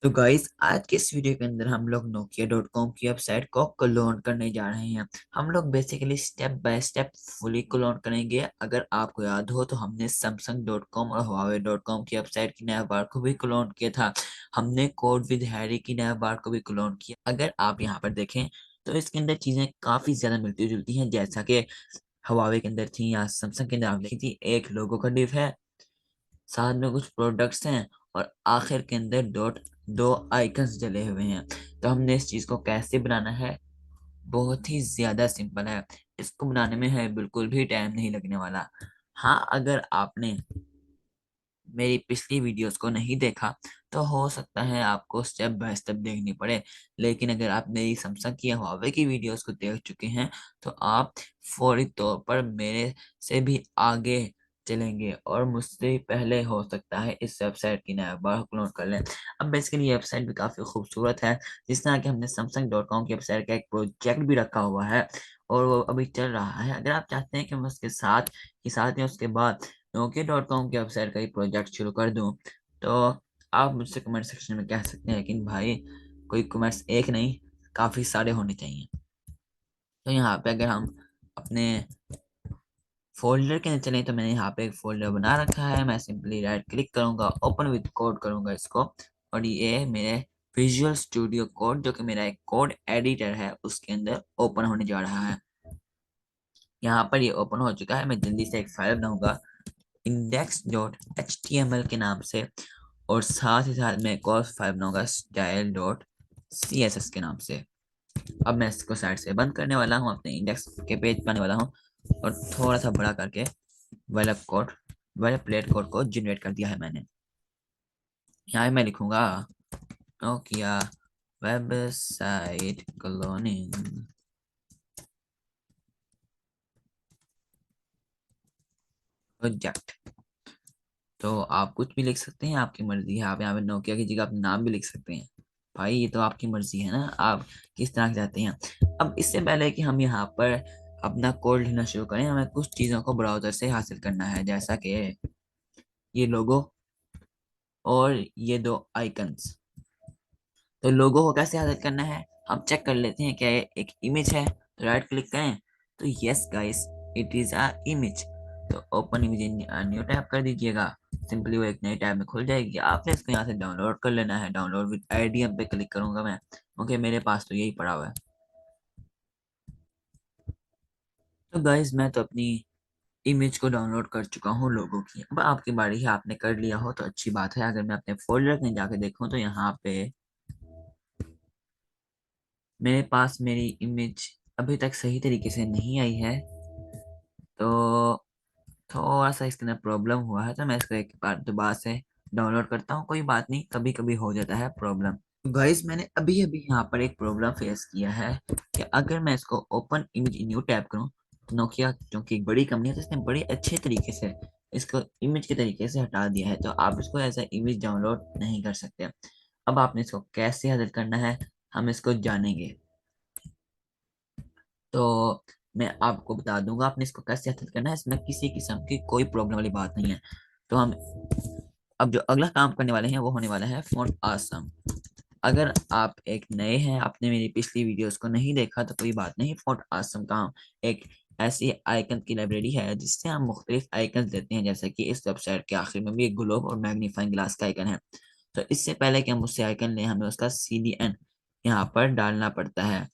तो गाइस आज के इस वीडियो के अंदर हम लोग nokia.com की वेबसाइट को क्लोन करने जा रहे हैं। हम लोग basically step by step fully clone करेंगे। अगर आपको याद हो तो हमने samsung.com और huawei.com की वेबसाइट की नैव बार को भी क्लोन किया था। हमने कोड विद हैरी की नैव बार को भी क्लोन किया। अगर आप यहाँ पर देखें तो इसके अंदर चीजें काफी ज्यादा मिलती जुलती हैं, जैसा कि हुआवे के अंदर थी या सैमसंग के अंदर आप देखी थी। एक लोगो का डिव है, साथ में कुछ प्रोडक्ट्स हैं और आखिर के अंदर डॉट दो आइकन्स जले हुए हैं। तो हमने इस चीज को कैसे बनाना है, बहुत ही ज्यादा सिंपल है। इसको बनाने में है बिल्कुल भी टाइम नहीं लगने वाला। हाँ, अगर आपने मेरी पिछली वीडियोस को नहीं देखा तो हो सकता है आपको स्टेप बाय स्टेप देखनी पड़े, लेकिन अगर आप मेरी सैमसंग की या हुआवे की वीडियोस को देख चुके हैं तो आप फौरी तौर पर मेरे से भी आगे चलेंगे और मुझसे पहले हो सकता है इस वेबसाइट की नया बार अपलोड कर लें। अब बेसिकली ये वेबसाइट भी काफ़ी खूबसूरत है। जिस तरह कि हमने samsung.com की वेबसाइट का एक प्रोजेक्ट भी रखा हुआ है और वो अभी चल रहा है। अगर आप चाहते हैं कि मैं उसके साथ ही साथ या उसके बाद nokia.com की वेबसाइट का ही प्रोजेक्ट शुरू कर दूं, तो आप मुझसे कमेंट सेक्शन में कह सकते हैं, लेकिन भाई कोई कमेंट्स एक नहीं, काफ़ी सारे होने चाहिए। तो यहाँ पे अगर हम अपने फोल्डर के अंदर चलें तो मैंने यहाँ पे एक फोल्डर बना रखा है। मैं सिंपली राइट क्लिक करूंगा, ओपन विद कोड करूंगा इसको, और ये मेरे विजुअल स्टूडियो कोड जो कि मेरा एक कोड एडिटर है उसके अंदर ओपन होने जा रहा है। यहाँ पर ये ओपन हो चुका है। मैं जल्दी से एक फाइल बनाऊंगा index.html के नाम से, और साथ ही साथ मैं एक और फाइल बनाऊंगा style.css के नाम से। अब मैं इसको साइड से बंद करने वाला हूँ, अपने इंडेक्स के पेज पर आने वाला हूँ और थोड़ा सा बड़ा करके web code web plate code को जनरेट कर दिया है मैंने। यहाँ मैं लिखूंगा नोकिया वेबसाइट क्लोनिंग प्रोजेक्ट। तो आप कुछ भी लिख सकते हैं, आपकी मर्जी है। आप यहाँ पे नोकिया की जगह अपना नाम भी लिख सकते हैं। भाई ये तो आपकी मर्जी है ना, आप किस तरह के चाहते हैं। अब इससे पहले कि हम यहाँ पर अपना कोड लिखना शुरू करें, हमें कुछ चीज़ों को ब्राउज़र से हासिल करना है, जैसा कि ये लोगो और ये दो आइकन्स। तो लोगो को कैसे हासिल करना है हम चेक कर लेते हैं। क्या ये एक इमेज है? तो राइट क्लिक करें तो yes guys, it is a image. तो open image in new tab कर दीजिएगा। सिंपली वो एक नई टैब में खुल जाएगी। आपने इसको यहाँ से डाउनलोड कर लेना है। डाउनलोड विद आईडीएम पे क्लिक करूंगा मैं। ओके, मेरे पास तो यही पड़ा हुआ है। तो गाइस मैं तो अपनी इमेज को डाउनलोड कर चुका हूँ लोगों की। अब आपकी बारी है, आपने कर लिया हो तो अच्छी बात है। अगर मैं अपने फोल्डर में जाके देखूँ तो यहाँ पे मेरे पास मेरी इमेज अभी तक सही तरीके से नहीं आई है। तो थोड़ा सा इसके अंदर प्रॉब्लम हुआ है, तो मैं इसको एक बार दोबारा से डाउनलोड करता हूँ। कोई बात नहीं, कभी कभी हो जाता है प्रॉब्लम। गाइस मैंने अभी अभी यहाँ पर एक प्रॉब्लम फेस किया है कि अगर मैं इसको ओपन इमेज न्यू टैब करूँ तो नोकिया जो कि एक बड़ी कंपनी है, तो इसने बड़े अच्छे तरीके से इसको इमेज के तरीके से हटा दिया है। तो आप इसको एज ए इमेज डाउनलोड नहीं कर सकते। अब आपने इसको कैसे हल करना है हम इसको जानेंगे। तो मैं आपको बता दूंगा आपने इसको कैसे हल करना है। इसमें किसी किस्म की कोई प्रॉब्लम वाली बात नहीं है। तो हम अब जो अगला काम करने वाले हैं वो होने वाला है फ़ॉन्ट आसम। अगर आप एक नए हैं, आपने मेरी पिछली वीडियोस को नहीं देखा तो कोई बात नहीं। फ़ॉन्ट आसम का एक ऐसी आइकन की लाइब्रेरी है जिससे हम मुख्तलिफ आइकन देते हैं, जैसे कि इस वेबसाइट के आखिर में भी एक ग्लोब और मैग्नीफाइंग ग्लास का आइकन है। तो इससे पहले कि हम उससे आइकन लें हमें उसका CDN यहाँ पर डालना पड़ता है।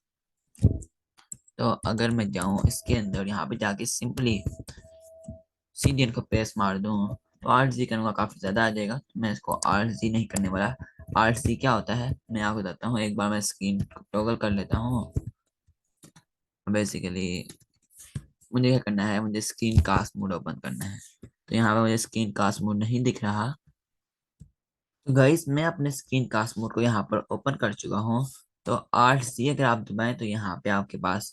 तो अगर मैं जाऊँ इसके अंदर, यहाँ पे जाके सिंपली CDN को प्रेस मार दूँ तो RC करूँगा, काफ़ी ज़्यादा आ जाएगा। तो मैं इसको RC नहीं करने वाला। RC क्या होता है मैं आपको बताता हूँ। एक बार मैं स्क्रीन टॉगल कर लेता हूँ। बेसिकली मुझे क्या करना है, मुझे स्क्रीन कास्ट मोड ओपन करना है। तो यहाँ पे मुझे स्क्रीन कास्ट मोड नहीं दिख रहा। तो गाइस मैं अपने स्क्रीन कास्ट मोड को यहाँ पर ओपन कर चुका हूँ। तो RC अगर आप दबाएं तो यहाँ पे आपके पास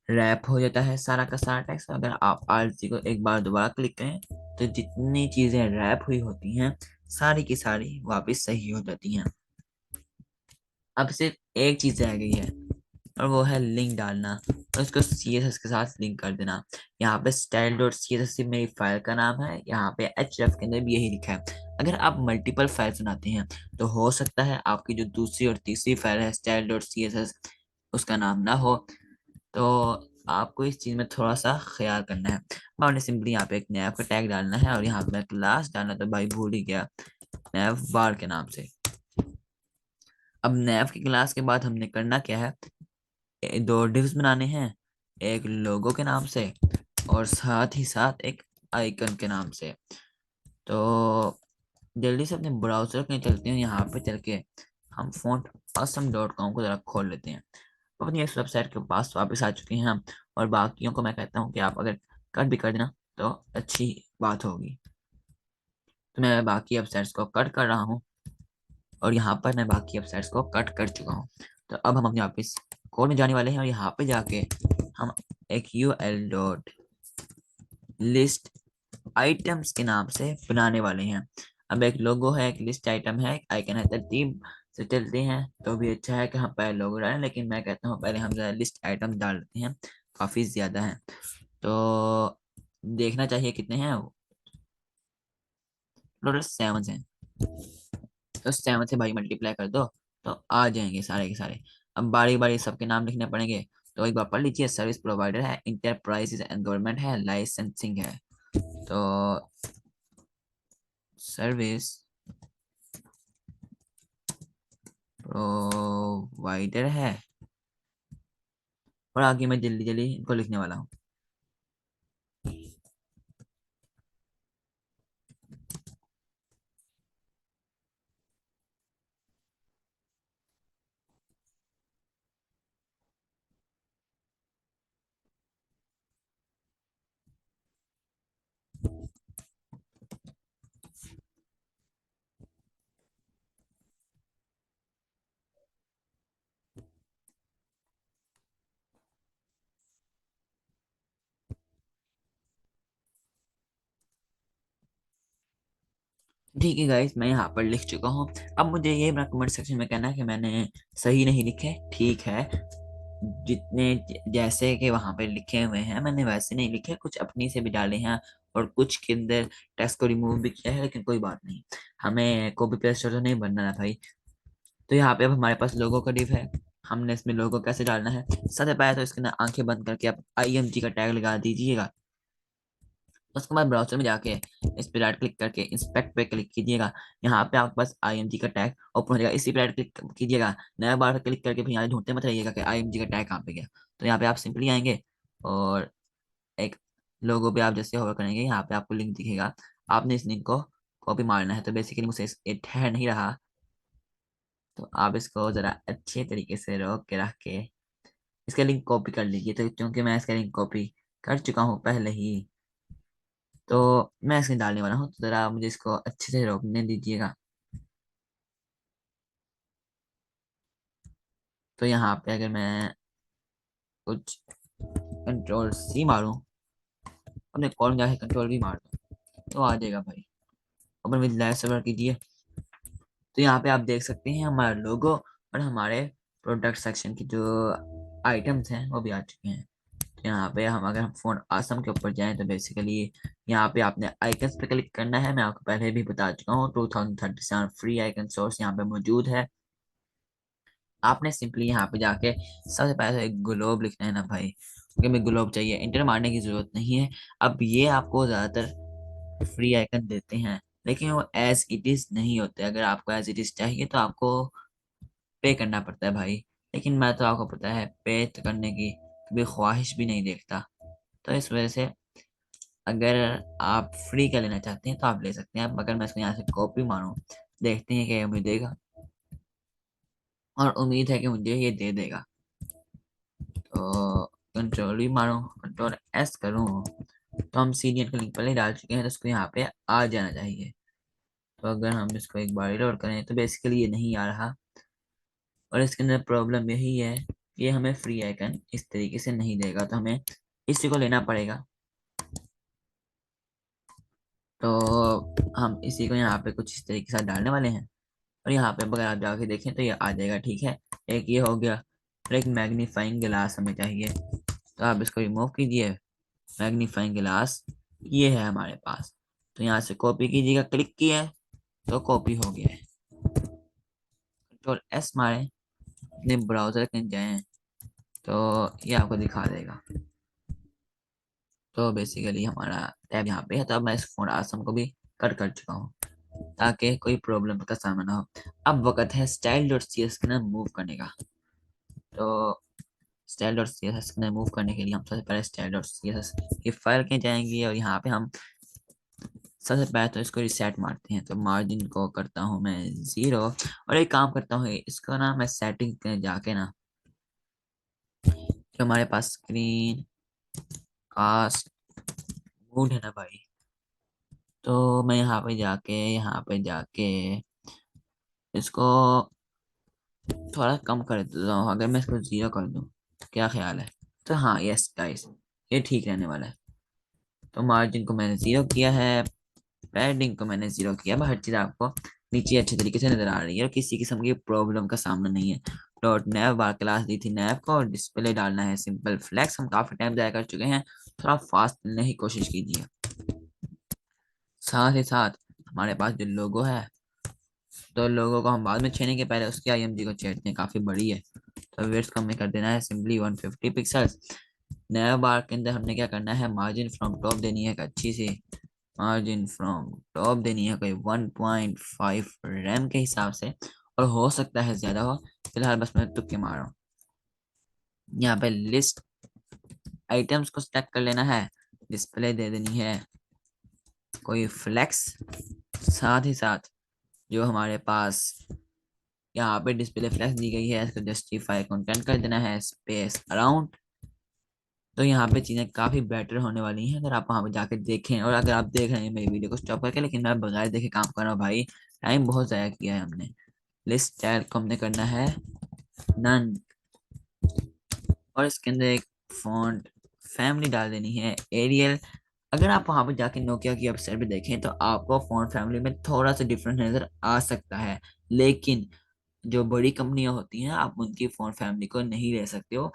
रैप हो जाता है सारा का सारा टेक्स्ट। अगर आप RC को एक बार दोबारा क्लिक करें तो जितनी चीजें रैप हुई होती हैं सारी की सारी वापस सही हो जाती हैं। अब सिर्फ एक चीज रह गई है और वो है लिंक डालना। तो इसको CSS के साथ लिंक कर देना। यहाँ पे style.css मेरी फाइल का नाम है। यहाँ पे href के अंदर भी यही लिखा है। अगर आप मल्टीपल फाइल्स बनाते हैं तो हो सकता है आपकी जो दूसरी और तीसरी फाइल है style dot C S S उसका नाम ना हो। तो आपको इस चीज में थोड़ा सा ख्याल करना है। आपने सिंपली यहाँ पे एक नैव का टैग डालना है और यहाँ पे क्लास डालना, तो भाई भूल ही गया, नैव बार के नाम से। अब नैव की क्लास के बाद हमने करना क्या है, दो डिव्स बनाने हैं, एक लोगो के नाम से और साथ ही साथ एक आइकन के नाम से। तो जल्दी से अपने ब्राउजर में चलते हैं, यहाँ पे चल के हम फॉन्ट awesome.com को जरा खोल लेते हैं। तो अपनी इस वेबसाइट के पास वापस आ चुके हैं हम, और बाकियों को मैं कहता हूँ कि आप अगर कट भी कर देना तो अच्छी बात होगी। तो मैं बाकी वेबसाइट्स को कट कर रहा हूँ, और यहाँ पर मैं बाकी वेबसाइट्स को कट कर चुका हूँ। तो अब हम अपने वापस कोड में जाने वाले हैं, और यहाँ पे जाके हम एक यूएल डॉट लिस्ट आइटम्स के नाम से बनाने वाले हैं। अब एक लोगो है, एक लिस्ट आइटम है, एक आइकन है, तरतीब से चलते हैं तो भी अच्छा है कि हम पहले लोगो डालें, लेकिन मैं कहता हूँ पहले हम लिस्ट आइटम डाल देते हैं, काफी ज्यादा है। तो देखना चाहिए कितने हैं, टोटल 7 हैं। तो 7 से भाई मल्टीप्लाई कर दो तो आ जाएंगे सारे के सारे। अब बारी बारी सबके नाम लिखने पड़ेंगे, तो एक बार पढ़ लीजिए। सर्विस प्रोवाइडर है, इंटरप्राइज एंड गवर्नमेंट है, लाइसेंसिंग है। तो सर्विस प्रोवाइडर है, और आगे मैं जल्दी जल्दी इनको लिखने वाला हूँ। ठीक है गाइस, मैं यहाँ पर लिख चुका हूँ। अब मुझे ये मेरा कमेंट सेक्शन में कहना है कि मैंने सही नहीं लिखे। ठीक है, जितने जैसे कि वहां पे लिखे हुए हैं मैंने वैसे नहीं लिखे, कुछ अपनी से भी डाले हैं, और कुछ के अंदर टेक्स्ट को रिमूव भी किया है, लेकिन कोई बात नहीं, हमें कॉपी पेस्ट तो नहीं बनना है भाई। तो यहाँ पे अब हमारे पास लोगो का डिव है। हमने इसमें लोगो कैसे डालना है, सबसे पहले तो इसके अंदर आंखें बंद करके आप IMG का टैग लगा दीजिएगा। उसके बाद ब्राउजर में जाके इस पे राइट क्लिक करके इंस्पेक्ट पे क्लिक कीजिएगा। यहाँ पे आपके पास IMG का टैग ओपन हो जाएगा, इसी पे राइट क्लिक कीजिएगा। नया बार क्लिक करके फिर यहाँ ढूंढते मत रहिएगा कि IMG का टैग कहाँ पे गया। तो यहाँ पे आप सिंपली आएंगे, और एक लोगो पे आप जैसे होवर करेंगे, यहाँ पे आपको लिंक दिखेगा, आपने इस लिंक को कॉपी मारना है। तो बेसिकली मुझसे ये ठहर नहीं रहा, तो आप इसको जरा अच्छे तरीके से रोक के रख के इसका लिंक कॉपी कर लीजिए। तो क्योंकि मैं इसका लिंक कॉपी कर चुका हूँ पहले ही, तो मैं इसमें डालने वाला हूँ, तो जरा मुझे इसको अच्छे से रोकने दीजिएगा। तो यहाँ पे अगर मैं कुछ Ctrl+C मारूं, अपने कॉलम जाके Ctrl+V मार दूं, तो आ जाएगा भाई। ओपन विद लाइव सर्वर कीजिए। तो यहाँ पे आप देख सकते हैं हमारा लोगो और हमारे प्रोडक्ट सेक्शन की जो आइटम्स हैं वो भी आ चुके हैं। तो यहाँ पे हम अगर हम फोन आसम के ऊपर जाएं तो बेसिकली यहाँ पे आपने आइकन्स पे क्लिक करना है। मैं आपको पहले भी बता चुका हूँ, 2037 फ्री आइकन सोर्स यहाँ पे मौजूद है। आपने सिंपली यहाँ पे जाके सबसे पहले तो एक ग्लोब लिखना है ना भाई, क्योंकि हमें ग्लोब चाहिए, इंटर मारने की जरूरत नहीं है। अब ये आपको ज्यादातर फ्री आइकन देते हैं, लेकिन वो एज इट इज नहीं होते। अगर आपको एज इट इज चाहिए तो आपको पे करना पड़ता है भाई। लेकिन मैं तो आपको पता है पे तो करने की कभी ख्वाहिश भी नहीं देखता। तो इस वजह से अगर आप फ्री का लेना चाहते हैं तो आप ले सकते हैं। अब अगर मैं इसको यहाँ से कॉपी मारूं, देखते हैं कि ये मुझे देगा, और उम्मीद है कि मुझे ये दे देगा। तो कंट्रोल भी मारूं, Ctrl+S करूं, तो हम सीनियर का लिंक पहले ही डाल चुके हैं, तो उसको यहाँ पे आ जाना चाहिए। तो अगर हम इसको एक बार रिलोड करें तो बेसिकली ये नहीं आ रहा, और इसके अंदर प्रॉब्लम यही है कि ये हमें फ्री आइकन इस तरीके से नहीं देगा, तो हमें इसी को लेना पड़ेगा। तो हम इसी को यहाँ पे कुछ इस तरीके से डालने वाले हैं, और यहाँ पे अगर आप जाके देखें तो ये आ जाएगा। ठीक है, एक ये हो गया, और एक मैग्नीफाइंग गिलास हमें चाहिए, तो आप इसको रिमूव कीजिए। मैग्नीफाइंग गिलास ये है हमारे पास, तो यहाँ से कॉपी कीजिएगा, क्लिक किया है, तो कॉपी हो गया है। Ctrl+S मारें, अपने ब्राउजर के अंदर जाएं, तो ये आपको दिखा देगा। तो बेसिकली हमारा टैब यहाँ पे है। तो अब मैं इस फोन आसम को भी कट कर चुका हूँ ताकि कोई प्रॉब्लम का सामना ना हो। अब वक्त है style.cs के नाम मूव करने का। तो style.css के नाम मूव करने के लिए हम सबसे पहले style.css की फाइल के जाएंगे और यहाँ पे हम सबसे पहले तो इसको रिसेट मारते हैं। तो मार्जिन को करता हूँ मैं 0 और एक काम करता हूँ, इसको ना मैं सेटिंग में जाके ना, जो हमारे पास स्क्रीन कास्ट मूड है ना भाई, तो मैं यहाँ पे जाके इसको थोड़ा कम कर देता हूँ। अगर मैं इसको 0 कर दूँ तो क्या ख्याल है? तो हाँ, यस गाइस, ये ठीक रहने वाला है। तो मार्जिन को मैंने 0 किया है, पैडिंग को मैंने 0 किया। हर चीज़ आपको नीचे अच्छे तरीके से नजर आ रही है और किसी किस्म की प्रॉब्लम का सामना नहीं है। डॉट नैव बार क्लास दी थी नैव को, और डिस्प्ले डालना है सिंपल फ्लेक्स। हम काफी टाइम जाया कर चुके हैं, थोड़ा फास्ट चलने की कोशिश कीजिए। साथ ही साथ हमारे पास जो लोगो है, तो लोगों को हम बाद में छेड़ने के पहले उसकी आईएमजी को छेड़ते हैं, काफी बड़ी है। तो वेट्स को हमें कर देना है सिंपली 150 पिक्सल्स। नया बार के अंदर हमने क्या करना है, मार्जिन फ्रॉम टॉप देनी है एक अच्छी सी मार्जिन फ्रॉम टॉप देनी है, कोई 1.5 रैम के हिसाब से, और हो सकता है ज्यादा हो। फिलहाल बस मैं तुक्के मार रहा हूँ। यहाँ पे लिस्ट आइटम्स को सेलेक्ट कर लेना है, डिस्प्ले दे देनी है कोई फ्लेक्स। साथ ही साथ जो हमारे पास यहाँ पे डिस्प्ले फ्लैश दी गई है, इसको जस्टिफाई कंटेंट कर देना है स्पेस अराउंड। तो यहाँ पे चीजें काफी बेटर होने वाली हैं अगर आप वहां पे जाके देखें। और अगर आप देख रहे हैं मेरी वीडियो को स्टॉप करके, लेकिन मैं बगैर देखे काम कर रहा हूँ भाई, टाइम बहुत जाया किया है हमने। लिस्ट स्टाइल को हमने करना है नन, और इसके अंदर एक फॉन्ट फैमिली डाल देनी है एरियल। अगर आप वहां पर जाके नोकिया की वेबसाइट पे देखें तो आपको फॉन्ट फैमिली में थोड़ा सा डिफरेंस नजर आ सकता है, लेकिन जो बड़ी कंपनियां होती हैं आप उनकी फॉन्ट फैमिली को नहीं ले सकते हो।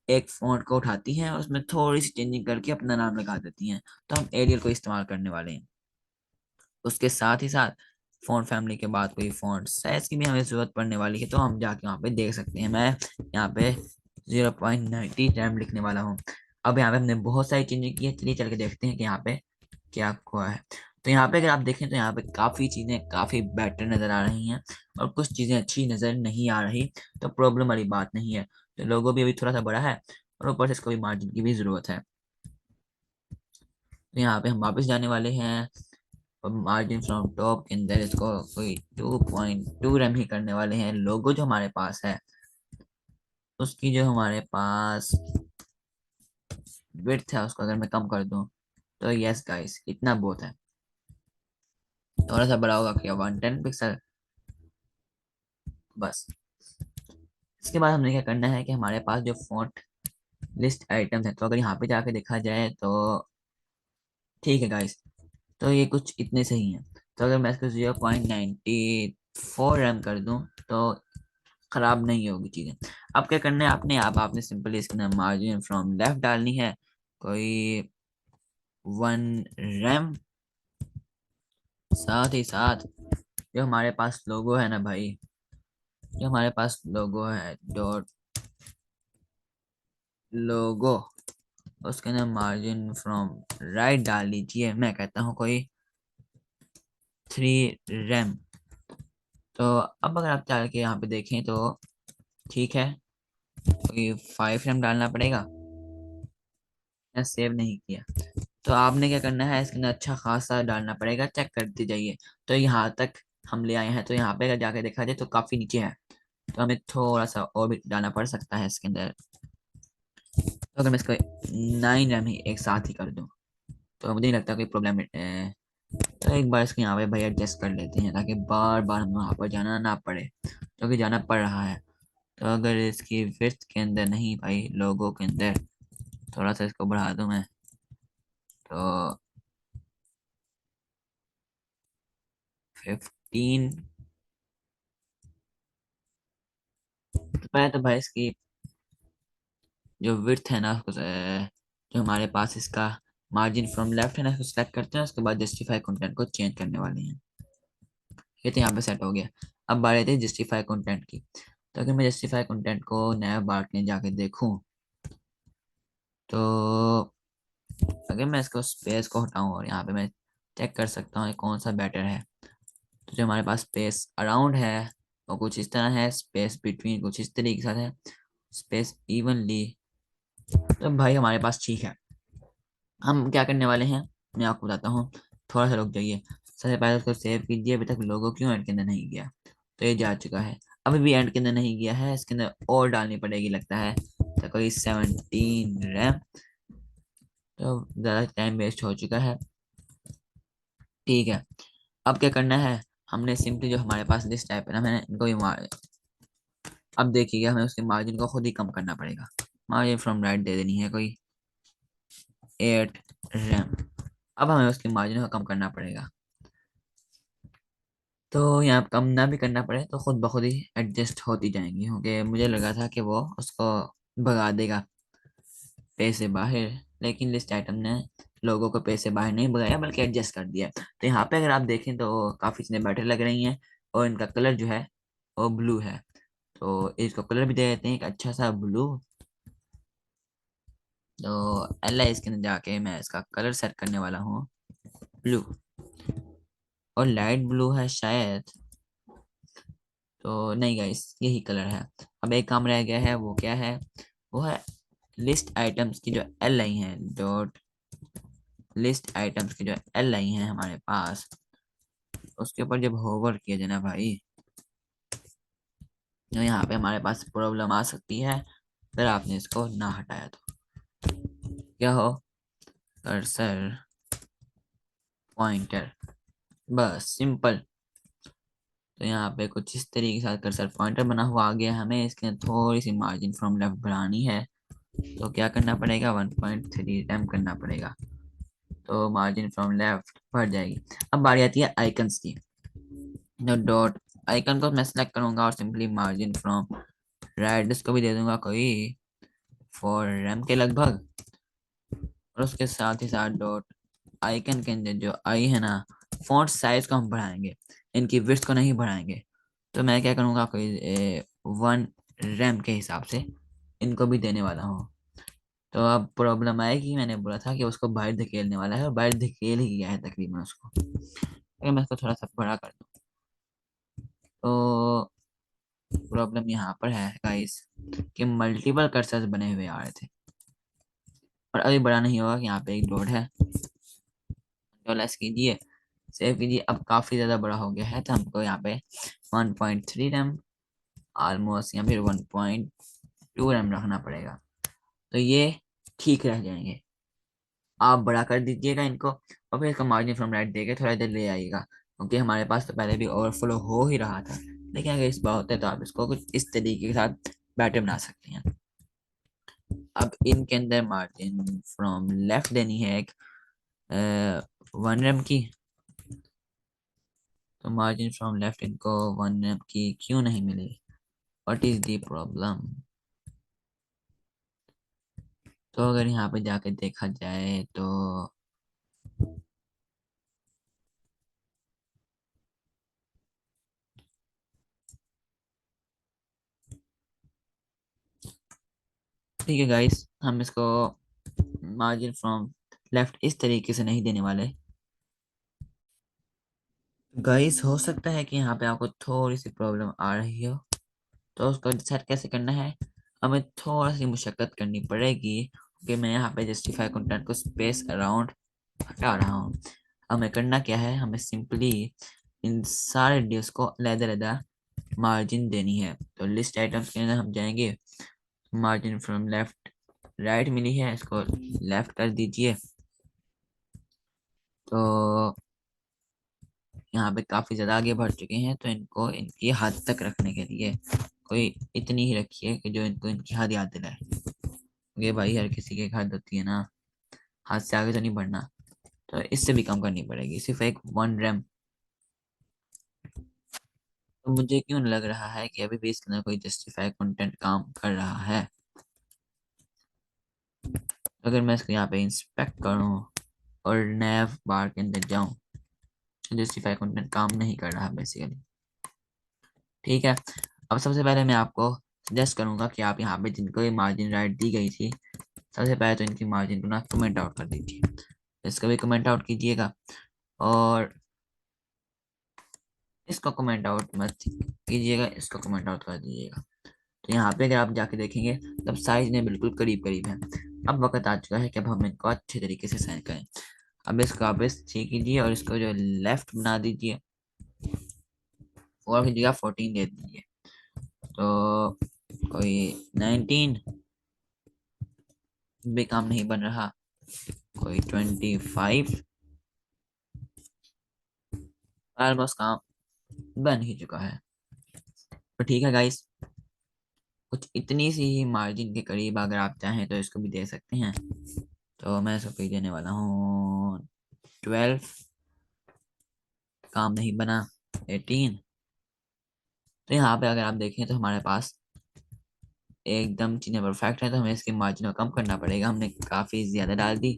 एक फॉन्ट को उठाती हैं और उसमें थोड़ी सी चेंजिंग करके अपना नाम लगा देती हैं। तो हम एरियल को इस्तेमाल करने वाले हैं। उसके साथ ही साथ फॉन्ट फैमिली के बाद कोई फॉन्ट साइज की भी हमें जरूरत पड़ने वाली है, तो हम जाके वहाँ पे देख सकते हैं। मैं यहाँ पे 0.90 रैम लिखने वाला हूँ। अब यहाँ पे हमने बहुत सारी चेंजिंग की है, चलिए चल के देखते हैं कि यहाँ पे क्या हुआ है। तो यहाँ पे अगर आप देखें तो यहाँ पे काफी चीजें काफी बेटर नजर आ रही हैं और कुछ चीजें अच्छी नजर नहीं आ रही। तो प्रॉब्लम वाली बात नहीं है। तो लोगो भी अभी थोड़ा सा बड़ा है और ऊपर से इसको भी मार्जिन की भी जरूरत है। तो यहाँ पे हम वापस जाने वाले हैं और मार्जिन फ्रॉम टॉप के अंदर इसको कोई 2.2 रैम ही करने वाले हैं। लोगो जो हमारे पास है उसकी जो हमारे पास विड्थ है उसको अगर मैं कम कर दूं, तो यस गाइस इतना बहुत है। थोड़ा सा बड़ा होगा क्या, 110 पिक्सल बस। इसके बाद हमने क्या करना है कि हमारे पास जो फॉन्ट लिस्ट आइटम्स है, तो अगर यहाँ पे जाके देखा जाए तो ठीक है गाइस, तो ये कुछ इतने सही हैं। तो अगर मैं इसको 0.94 रैम कर दूं तो खराब नहीं होगी चीजें। अब क्या करना है आपने सिंपली इसके अंदर मार्जिन फ्रॉम लेफ्ट डालनी है, कोई 1 रैम। साथ ही साथ जो हमारे पास लोगो है ना भाई, जो हमारे पास लोगो है डॉट लोगो, उसके अंदर मार्जिन फ्रॉम राइट डाल लीजिए। मैं कहता हूँ कोई 3 रैम। तो अब अगर आप चाह के यहाँ पे देखें तो ठीक है, कोई 5 रैम डालना पड़ेगा। मैं सेव नहीं किया, तो आपने क्या करना है, इसके अंदर अच्छा खासा डालना पड़ेगा, चेक करते जाइए। तो यहाँ तक हम ले आए हैं, तो यहाँ पे अगर जाके देखा जाए तो काफी नीचे है, तो हमें थोड़ा सा और भी डालना पड़ सकता है इसके अंदर। तो अगर मैं इसको 9 रैम ही एक साथ ही कर दूं तो मुझे नहीं लगता कोई प्रॉब्लम है। तो एक बार इसको यहाँ पे भाई एडजस्ट कर लेते हैं ताकि बार बार हमें वहाँ पर जाना ना पड़े, क्योंकि जाना पड़ रहा है। तो अगर इसकी विड्थ के अंदर नहीं भाई, लोगों के अंदर थोड़ा सा इसको बढ़ा दूं मैं, तो 15। तो पहले तो भाई इसकी जो विड्थ है ना उसको जो हमारे पास इसका मार्जिन फ्रॉम लेफ्ट है ना, उसको सेलेक्ट करते हैं। उसके बाद जस्टिफाई कंटेंट को चेंज करने वाले हैं। ये तो यहाँ पे सेट हो गया। अब बात आती है जस्टिफाई कंटेंट की। तो अगर मैं जस्टिफाई कंटेंट को नया बार में जाके देखूं, तो अगर मैं इसको स्पेस को हटाऊं और यहाँ पे मैं चेक कर सकता हूँ कौन सा बेटर है। तो जो हमारे पास स्पेस अराउंड है वो कुछ इस तरह है, स्पेस बिटवीन कुछ इस तरीके के साथ है, स्पेस इवनली। तो भाई हमारे पास ठीक है। हम क्या करने वाले हैं, मैं आपको बताता हूँ। थोड़ा सा रुक जाइए। सबसे पहले उसको सेव कीजिए। अभी तक लोगो क्यों एंड के अंदर नहीं गया, तो ये जा चुका है। अभी भी एंड के अंदर नहीं गया है, इसके अंदर और डालनी पड़ेगी लगता है। तो कोई 17 रैम। तो ज़्यादा टाइम वेस्ट हो चुका है। ठीक है, अब क्या करना है। हमने सिंपली जो हमारे पास लिस्ट टाइप है ना, मैंने इनको भी मार। अब देखिए हमें उसके मार्जिन को खुद ही कम करना पड़ेगा। मार्जिन फ्रॉम राइट दे देनी है कोई 8 रैम। अब हमें उसके मार्जिन को कम करना पड़ेगा। तो यहाँ कम ना भी करना पड़े तो खुद ब खुद ही एडजस्ट होती जाएंगी, क्योंकि मुझे लगा था कि वो उसको भगा देगा पैसे बाहर। लेकिन लिस्ट आइटम ने लोगों को पैसे बाहर नहीं भगाया बल्कि एडजस्ट कर दिया। तो यहाँ पे अगर आप देखें तो काफ़ी चीज़ें बेटर लग रही हैं। और इनका कलर जो है वो ब्लू है। तो इसको कलर भी दे देते हैं एक अच्छा सा ब्लू। तो एल आई इसके अंदर जाके मैं इसका कलर सेट करने वाला हूँ ब्लू। और लाइट ब्लू है शायद। तो नहीं गाइस, यही कलर है। अब एक काम रह गया है, वो क्या है। वो है लिस्ट आइटम्स की जो एल आई हैं, डॉट लिस्ट आइटम्स की जो एल आई हैं हमारे पास, उसके ऊपर जब होवर किया जाए ना भाई, तो यहाँ पे हमारे पास प्रॉब्लम आ सकती है अगर आपने इसको ना हटाया तो। क्या हो, कर्सर पॉइंटर, बस सिंपल। तो यहाँ पे कुछ इस तरीके के साथ कर्सर पॉइंटर बना हुआ आ गया। हमें इसके अंदर थोड़ी सी मार्जिन फ्रॉम लेफ्ट बढ़ानी है। तो क्या करना पड़ेगा, 1.3 करना पड़ेगा। तो मार्जिन फ्रॉम लेफ्ट बढ़ जाएगी। अब बारी आती है आइकन्स की। जो डॉट आइकन को मैं सेलेक्ट करूंगा और सिंपली मार्जिन फ्रॉम राइट इसको भी दे दूंगा कोई 4 रैम के लगभग। और उसके साथ ही साथ डॉट आइकन के अंदर जो आई है ना, फॉन्ट साइज को हम बढ़ाएंगे, इनकी विड्थ को नहीं बढ़ाएंगे। तो मैं क्या करूँगा, कोई 1 रैम के हिसाब से इनको भी देने वाला हूँ। तो अब प्रॉब्लम आएगी, मैंने बोला था कि उसको बाहर धकेलने वाला है और बाहर धकेल ही गया है तकरीबन उसको। अगर मैं इसको थोड़ा सा बड़ा कर दूँ, तो प्रॉब्लम यहाँ पर है गाइस कि मल्टीपल कर्सर्स बने हुए आ रहे थे। और अभी बड़ा नहीं होगा कि यहाँ पे एक डॉट है। कंट्रोल एस कीजिए, सेव कीजिए। अब काफ़ी ज़्यादा बड़ा हो गया है, तो हमको यहाँ पे 1.3 रैम ऑलमोस्ट, या फिर 1.2 रैम रखना पड़ेगा। तो ये ठीक रह जाएंगे। आप बड़ा कर दीजिएगा इनको और फिर इसका मार्जिन फ्रॉम राइट देके थोड़ा इधर ले आइएगा, क्योंकि हमारे पास तो पहले भी ओवरफ्लो हो ही रहा था। लेकिन अगर इस बार होता है तो आप इसको कुछ इस तरीके के साथ बैटर बना सकते हैं। अब इनके अंदर मार्जिन फ्रॉम लेफ्ट देनी है एक 1 रैम की। तो मार्जिन फ्रॉम लेफ्ट इनको 1 रैम की क्यों नहीं मिली, व्हाट इज द प्रॉब्लम। तो अगर यहाँ पे जाके देखा जाए तो ठीक है गाइस, हम इसको मार्जिन फ्रॉम लेफ्ट इस तरीके से नहीं देने वाले। गाइस हो सकता है कि यहाँ पे आपको थोड़ी सी प्रॉब्लम आ रही हो। तो उसको डिसाइड कैसे करना है, हमें थोड़ा सी मुशक्कत करनी पड़ेगी, कि मैं यहाँ पे जस्टिफाई कंटेंट को स्पेस अराउंड हटा रहा हूँ। हमें करना क्या है, हमें सिंपली इन सारे डिव्स को अलग-अलग मार्जिन देनी है। तो लिस्ट आइटम्स के अंदर हम जाएंगे, मार्जिन फ्रॉम लेफ्ट राइट मिली है, इसको लेफ्ट कर दीजिए। तो यहाँ पे काफी ज्यादा आगे बढ़ चुके हैं, तो इनको इनकी हद तक रखने के लिए कोई इतनी ही रखिए कि जो इनको इनकी हद याद दिलाए। ये भाई हर किसी की एक हद होती है ना, हाथ से आगे तो नहीं बढ़ना। तो इससे भी कम करनी पड़ेगी, सिर्फ एक 1 रैम। तो मुझे क्यों लग रहा है कि अभी भी इसके अंदर कोई जस्टिफाई कंटेंट काम कर रहा है। अगर मैं इसको यहाँ पे इंस्पेक्ट करूँ और नैव बार के अंदर जाऊँ, जस्टिफाई कंटेंट काम नहीं कर रहा बेसिकली। ठीक है, अब सबसे पहले मैं आपको सजेस्ट करूंगा कि आप यहाँ पे जिनको ये मार्जिन राइट दी गई थी, सबसे पहले तो इनकी मार्जिन को ना कमेंट आउट कर दीजिए। इसका भी कमेंट आउट कीजिएगा, और इसको कमेंट आउट मत कीजिएगा, इसको कमेंट आउट कर दीजिएगा। तो यहाँ पे अगर आप जाके देखेंगे तब साइज ने बिल्कुल करीब करीब है। अब वक्त आ चुका है कि अब हम इनको अच्छे तरीके से साइन करें। अब इसको आप इस ठीक कीजिए और इसको जो लेफ्ट बना दीजिए, और की जगह 14 दे दीजिए। तो कोई 19 भी काम नहीं बन रहा, कोई 25, ऑलमोस्ट काम बन ही चुका है। तो ठीक है गाइस, कुछ इतनी सी ही मार्जिन के करीब अगर आप चाहें तो इसको भी दे सकते हैं। तो मैं इसको पे देने वाला हूँ 12, काम नहीं बना 18। तो यहाँ पे अगर आप देखें तो हमारे पास एकदम चीजें परफेक्ट है, तो हमें इसके मार्जिन को कम करना पड़ेगा, हमने काफी ज्यादा डाल दी।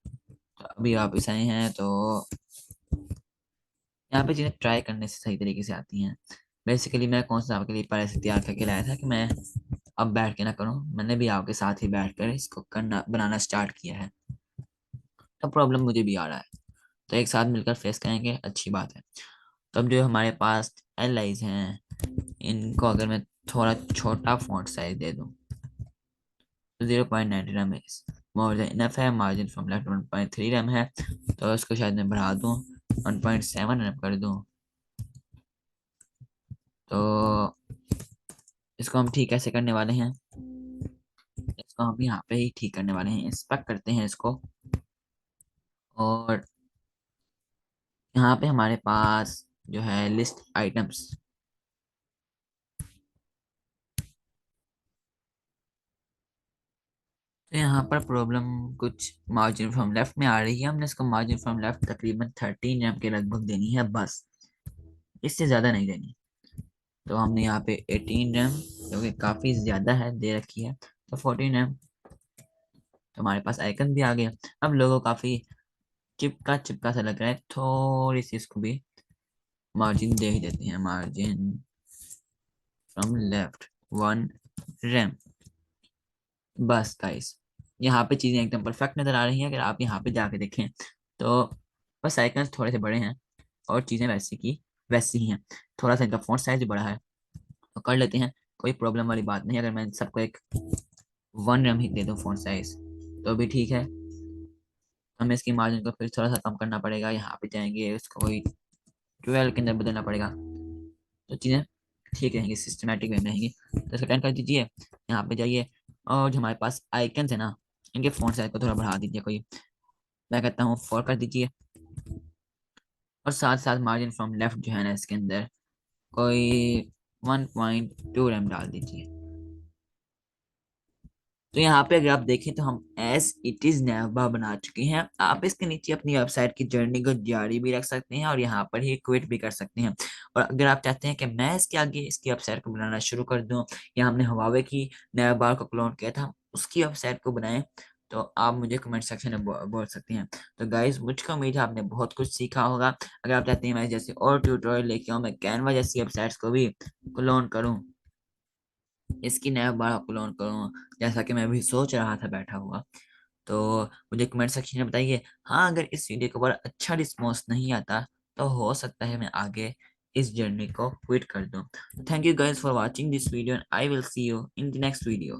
तो अभी वापिस आए हैं तो यहाँ पे चीजें ट्राई करने से सही तरीके से आती हैं। बेसिकली मैं कौन सा आपके लिए पहले से तैयार करके लाया था कि मैं अब बैठ के ना करूँ, मैंने भी आपके साथ ही बैठ कर इसको करना बनाना स्टार्ट किया है। तो प्रॉब्लम मुझे भी आ रहा है, तो एक साथ मिलकर फेस करेंगे, अच्छी बात है। तो अब जो हमारे पास एल आईज हैं, इनको अगर मैं थोड़ा छोटा फॉन्ट साइज दे दूँ तो 0.90 रैम मोर देन इनफ है। मार्जिन फ्रॉम लेफ्ट 1.3 रैम है, तो इसको शायद मैं बढ़ा दूँ 1.7 रैम कर दूँ। तो इसको हम ठीक कैसे करने वाले हैं, इसको हम यहाँ पे ही ठीक करने वाले हैं। इंस्पेक्ट करते हैं इसको, और यहाँ पे हमारे पास जो है लिस्ट आइटम्स, तो यहाँ पर प्रॉब्लम कुछ मार्जिन फ्रॉम लेफ्ट में आ रही है। हमने इसको मार्जिन फ्रॉम लेफ्ट तकरीबन 13 एम के लगभग देनी है बस, इससे ज़्यादा नहीं देनी। तो हमने यहाँ पे 18 रैम, जो कि काफ़ी ज़्यादा है, दे रखी है। तो 14 रैम, तो हमारे पास आइकन भी आ गया। अब लोगों काफ़ी चिपका चिपका सा लग रहा है, थोड़ी सी इसको भी मार्जिन दे ही देते हैं। मार्जिन फ्रॉम लेफ्ट 1 रैम, बस गाइस यहाँ पे चीज़ें एकदम परफेक्ट नज़र आ रही हैं। अगर आप यहाँ पे जाके देखें तो बस आइकन्स थोड़े से बड़े हैं और चीज़ें वैसे की वैसी ही हैं। थोड़ा सा इनका फॉन्ट साइज बड़ा है, तो कर लेते हैं, कोई प्रॉब्लम वाली बात नहीं। अगर मैं सबको एक 1 रैम ही दे दूँ फॉन्ट साइज तो भी ठीक है। हमें इसकी मार्जिन को फिर थोड़ा सा कम करना पड़ेगा, यहाँ पे जाएंगे इसको कोई 12 के अंदर बदलना पड़ेगा, तो चीज़ें ठीक रहेंगी, सिस्टमेटिक वे में रहेंगी। तो इसका 10 कर दीजिए, यहाँ पे जाइए, और जो हमारे पास आइकन्स है ना, इनके फॉन्ट साइज को थोड़ा बढ़ा दीजिए, कोई मैं कहता हूँ 4 कर दीजिए। और साथ साथ मार्जिन फ्रॉम लेफ्ट जो है ना, इसके अंदर कोई 1.2 रैम डाल दीजिए। तो यहाँ पे अगर आप देखें तो हम एस इट इज नैवा बना चुके हैं। आप इसके नीचे अपनी वेबसाइट की जर्नी को जारी भी रख सकते हैं और यहाँ पर ही क्विट भी कर सकते हैं। और अगर आप चाहते हैं कि मैं इसके आगे इसकी वेबसाइट को बनाना शुरू कर दूं, या हमने हवावे की नैवा को क्लोन किया था उसकी वेबसाइट को बनाएं, तो आप मुझे कमेंट सेक्शन में बोल सकते हैं। तो गाइस, मुझको उम्मीद है आपने बहुत कुछ सीखा होगा। अगर आप चाहते हैं मैं जैसे और ट्यूटोरियल लेके आऊँ, मैं कैनवा जैसी वेबसाइट्स को भी क्लोन करूँ, इसकी नया बार क्लोन करूँ, जैसा कि मैं अभी सोच रहा था बैठा हुआ, तो मुझे कमेंट सेक्शन में बताइए। हाँ, अगर इस वीडियो के ऊपर अच्छा रिस्पॉन्स नहीं आता तो हो सकता है मैं आगे इस जर्नी को क्विट कर दूं। Thank you guys for watching this video and I will see you in the next video.